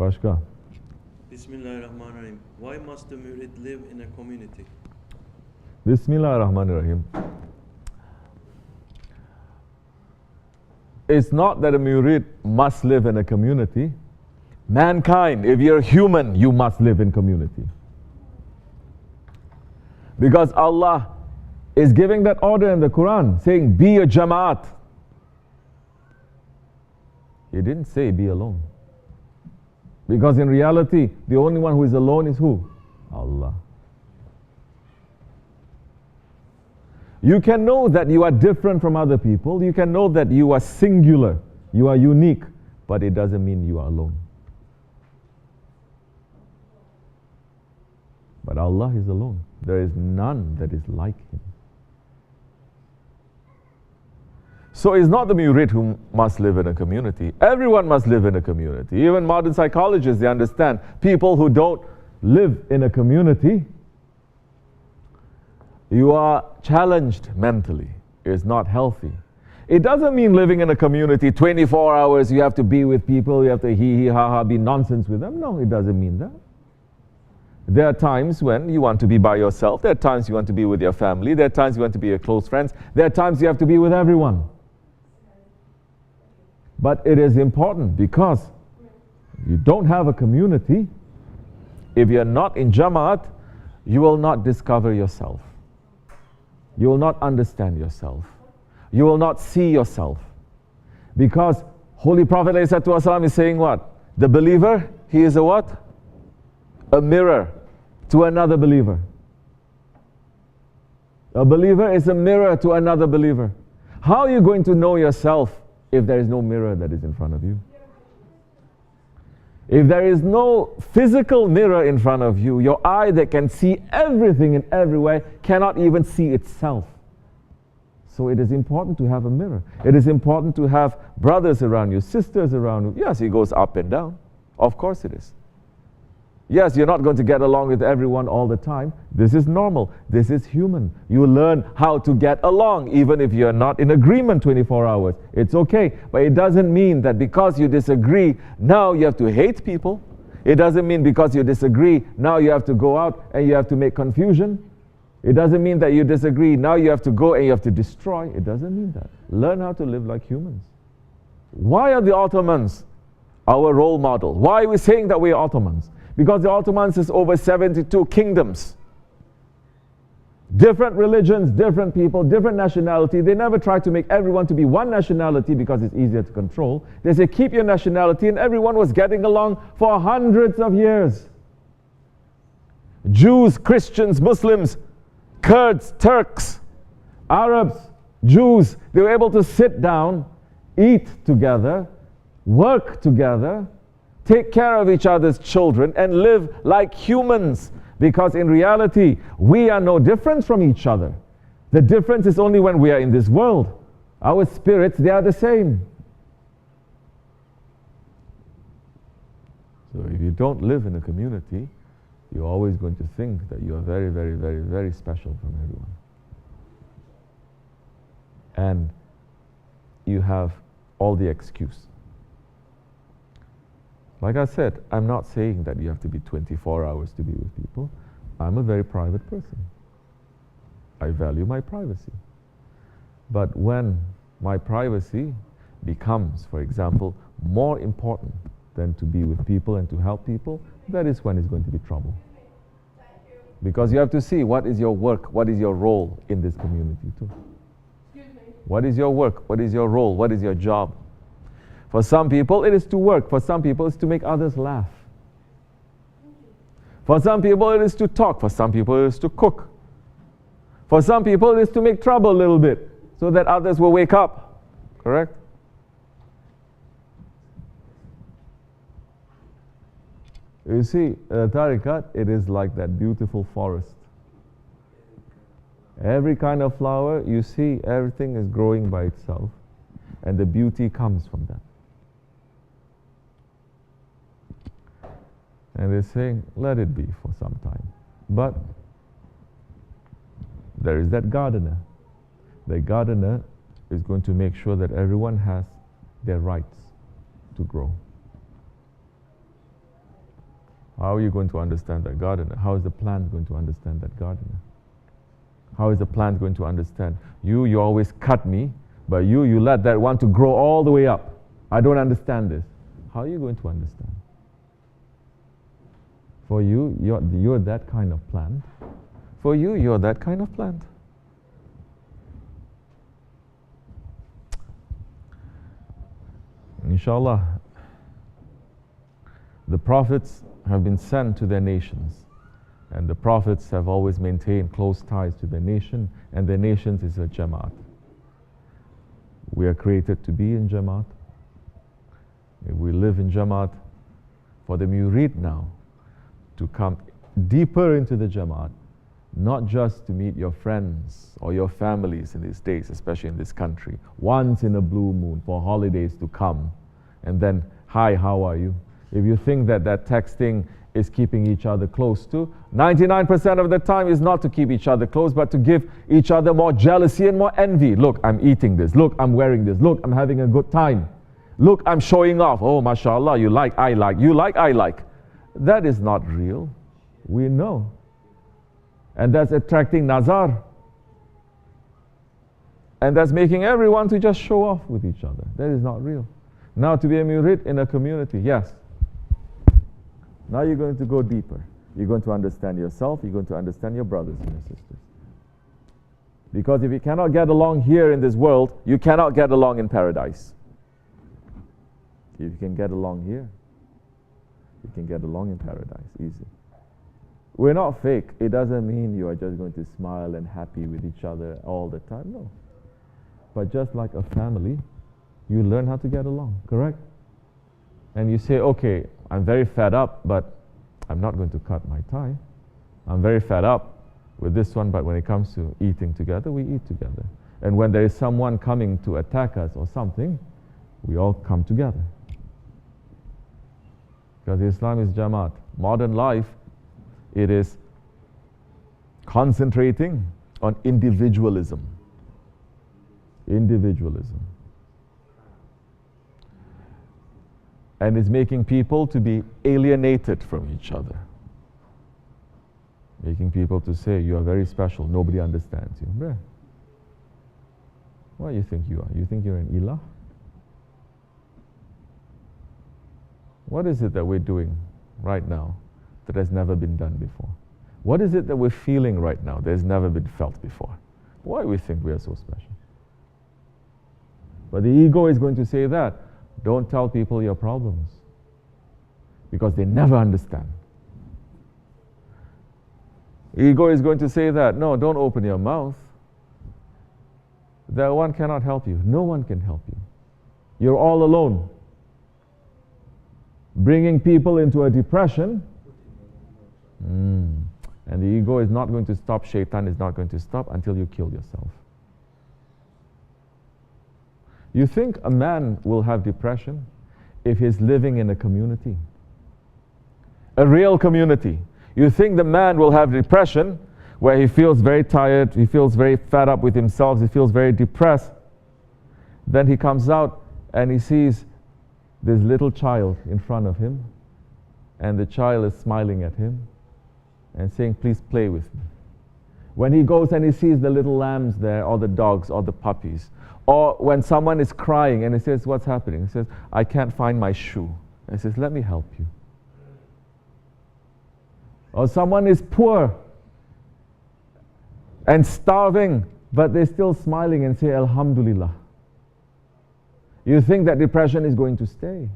Başka. Bismillahirrahmanirrahim. Why must the Murid live in a community? Bismillahirrahmanirrahim. It's not that a Murid must live in a community. Mankind, if you're human, you must live in community. Because Allah is giving that order in the Quran, saying, be a Jama'at. He didn't say be alone. Because in reality, the only one who is alone is who? Allah. You can know that you are different from other people. You can know that you are singular. You are unique. But it doesn't mean you are alone. But Allah is alone. There is none that is like Him. So it's not the Murid who must live in a community. Everyone must live in a community. Even modern psychologists, they understand people who don't live in a community, you are challenged mentally. It's not healthy. It doesn't mean living in a community 24 hours, you have to be with people, you have to hee hee ha ha, be nonsense with them. No, it doesn't mean that. There are times when you want to be by yourself. There are times you want to be with your family. There are times you want to be with close friends. There are times you have to be with everyone. But it is important because you don't have a community. If you're not in Jama'at, you will not discover yourself. You will not understand yourself. You will not see yourself. Because Holy Prophet ﷺ is saying what? The believer, he is a what? A mirror to another believer. A believer is a mirror to another believer. How are you going to know yourself if there is no mirror that is in front of you? If there is no physical mirror in front of you, your eye that can see everything and everywhere cannot even see itself. So it is important to have a mirror. It is important to have brothers around you, sisters around you. Yes, it goes up and down. Of course it is. Yes, you're not going to get along with everyone all the time. This is normal. This is human. You learn how to get along even if you're not in agreement 24 hours. It's okay. But it doesn't mean that because you disagree, now you have to hate people. It doesn't mean because you disagree, now you have to go out and you have to make confusion. It doesn't mean that you disagree, now you have to go and you have to destroy. It doesn't mean that. Learn how to live like humans. Why are the Ottomans our role model? Why are we saying that we are Ottomans? Because the Ottomans is over 72 kingdoms. Different religions, different people, different nationality. They never try to make everyone to be one nationality because it's easier to control. They say keep your nationality, and everyone was getting along for hundreds of years. Jews, Christians, Muslims, Kurds, Turks, Arabs, Jews, they were able to sit down, eat together, work together, take care of each other's children, and live like humans. Because in reality, we are no different from each other. The difference is only when we are in this world. Our spirits, they are the same. So if you don't live in a community, you're always going to think that you are very, very, very, very special from everyone. And you have all the excuse. Like I said, I'm not saying that you have to be 24 hours to be with people. I'm a very private person. I value my privacy. But when my privacy becomes, for example, more important than to be with people and to help people, that is when it's going to be trouble. Because you have to see what is your work, what is your role in this community too. What is your work, what is your role, what is your job? For some people, it is to work. For some people, it's to make others laugh. For some people, it is to talk. For some people, it is to cook. For some people, it is to make trouble a little bit so that others will wake up. Correct? You see, tariqat, it is like that beautiful forest. Every kind of flower, you see, everything is growing by itself. And the beauty comes from that. And they're saying, let it be for some time. But there is that gardener. The gardener is going to make sure that everyone has their rights to grow. How are you going to understand that gardener? How is the plant going to understand that gardener? How is the plant going to understand? You always cut me, but you let that one to grow all the way up. I don't understand this. How are you going to understand? For you, you're that kind of plant. For you, you're that kind of plant. Inshallah, the prophets have been sent to their nations, and the prophets have always maintained close ties to their nation, and their nations is a Jamaat. We are created to be in Jamaat. If we live in Jamaat, for the Murid now to come deeper into the Jamaat, not just to meet your friends or your families in these days, especially in this country, once in a blue moon for holidays to come, and then, hi, how are you? If you think that texting is keeping each other close to, 99% of the time is not to keep each other close, but to give each other more jealousy and more envy. Look, I'm eating this. Look, I'm wearing this. Look, I'm having a good time. Look, I'm showing off. Oh, mashallah, you like, I like. You like, I like. That is not real. We know. And that's attracting nazar. And that's making everyone to just show off with each other. That is not real. Now to be a murid in a community, yes. Now you're going to go deeper. You're going to understand yourself. You're going to understand your brothers and your sisters. Because if you cannot get along here in this world, you cannot get along in paradise. If you can get along here, you can get along in paradise. Easy. We're not fake. It doesn't mean you are just going to smile and happy with each other all the time. No. But just like a family, you learn how to get along, correct? And you say, okay, I'm very fed up, but I'm not going to cut my tie. I'm very fed up with this one, but when it comes to eating together, we eat together. And when there is someone coming to attack us or something, we all come together. Because Islam is Jamaat. Modern life, it is concentrating on individualism. Individualism. And is making people to be alienated from each other. Making people to say, you are very special, nobody understands you. Bruh. What do you think you are? You think you're an ilah? What is it that we're doing right now that has never been done before? What is it that we're feeling right now that has never been felt before? Why do we think we are so special? But the ego is going to say that. Don't tell people your problems, because they never understand. Ego is going to say that. No, don't open your mouth. That one cannot help you. No one can help you. You're all alone. Bringing people into a depression. And the ego is not going to stop. Shaitan is not going to stop until you kill yourself. You think a man will have depression if he's living in a community? A real community. You think the man will have depression where he feels very tired, he feels very fed up with himself, he feels very depressed. Then he comes out and he sees this little child in front of him, and the child is smiling at him and saying, please play with me. When he goes and he sees the little lambs there, or the dogs, or the puppies, or when someone is crying and he says, what's happening? He says, I can't find my shoe. And he says, let me help you. Or someone is poor and starving, but they're still smiling and say, Alhamdulillah. You think that depression is going to stay.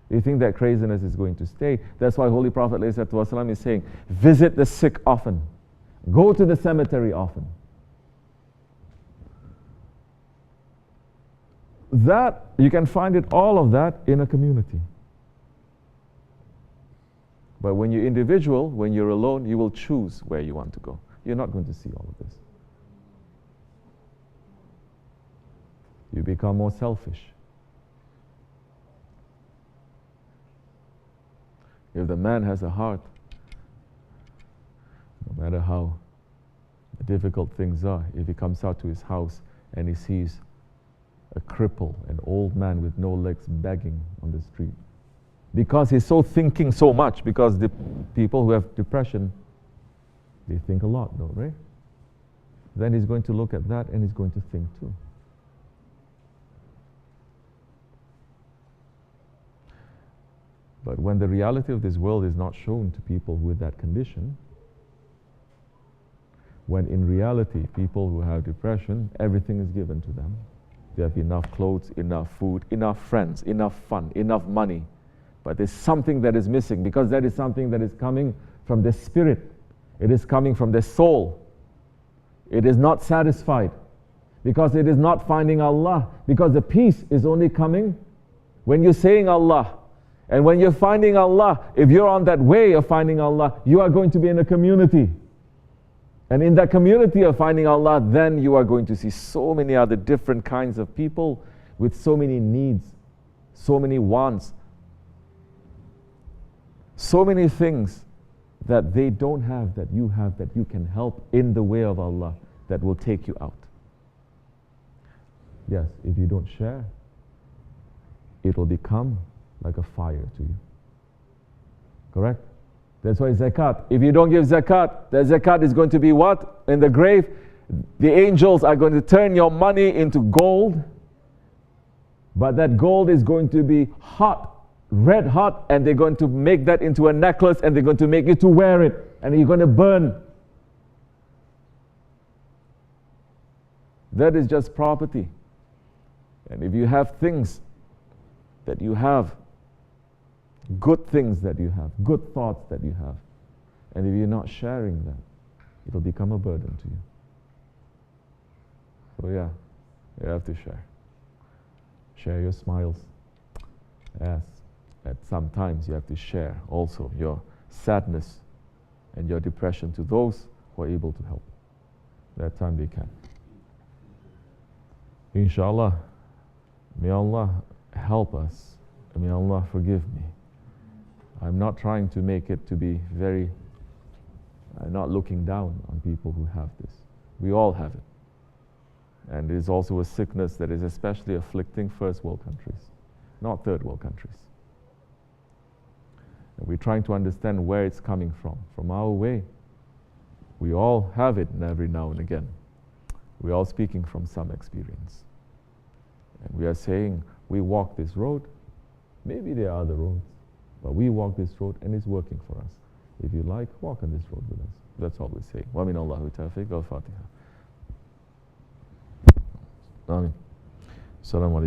You think that craziness is going to stay. That's why Holy Prophet ﷺ is saying, visit the sick often. Go to the cemetery often. That, you can find it, all of that in a community. But when you're individual, when you're alone, you will choose where you want to go. You're not going to see all of this. You become more selfish. If the man has a heart, no matter how difficult things are, if he comes out to his house and he sees a cripple, an old man with no legs begging on the street, Because he's so thinking so much, because the people who have depression, they think a lot, don't they? Then he's going to look at that and he's going to think too. But when the reality of this world is not shown to people with that condition, when in reality people who have depression, everything is given to them. They have enough clothes, enough food, enough friends, enough fun, enough money. But there's something that is missing, because that is something that is coming from their spirit. It is coming from their soul. It is not satisfied, because it is not finding Allah. Because the peace is only coming when you're saying Allah. And when you're finding Allah, if you're on that way of finding Allah, you are going to be in a community. And in that community of finding Allah, then you are going to see so many other different kinds of people with so many needs, so many wants, so many things that they don't have, that you have, that you can help in the way of Allah, that will take you out. Yes, if you don't share, it will become like a fire to you. Correct? That's why zakat. If you don't give zakat, the zakat is going to be what? In the grave, the angels are going to turn your money into gold, but that gold is going to be hot, red hot, and they're going to make that into a necklace, and they're going to make you to wear it, and you're going to burn. That is just property. And if you have things that you have, good things that you have, good thoughts that you have, and if you're not sharing that, it'll become a burden to you. So yeah, you have to share. Share your smiles. Yes, at some times you have to share also your sadness and your depression to those who are able to help. That time they can. Inshallah, may Allah help us. May Allah forgive me. I'm not trying to make it to be very, I'm not looking down on people who have this. We all have it. And it is also a sickness that is especially afflicting first world countries, not third world countries. And we're trying to understand where it's coming from our way. We all have it every now and again. We're all speaking from some experience. And we are saying, we walk this road. Maybe there are other roads, but we walk this road and it's working for us. If you like, walk on this road with us. That's all we say. Wa min Allahu tawfiq. Al-Fatiha. Amin. Assalamu alaikum.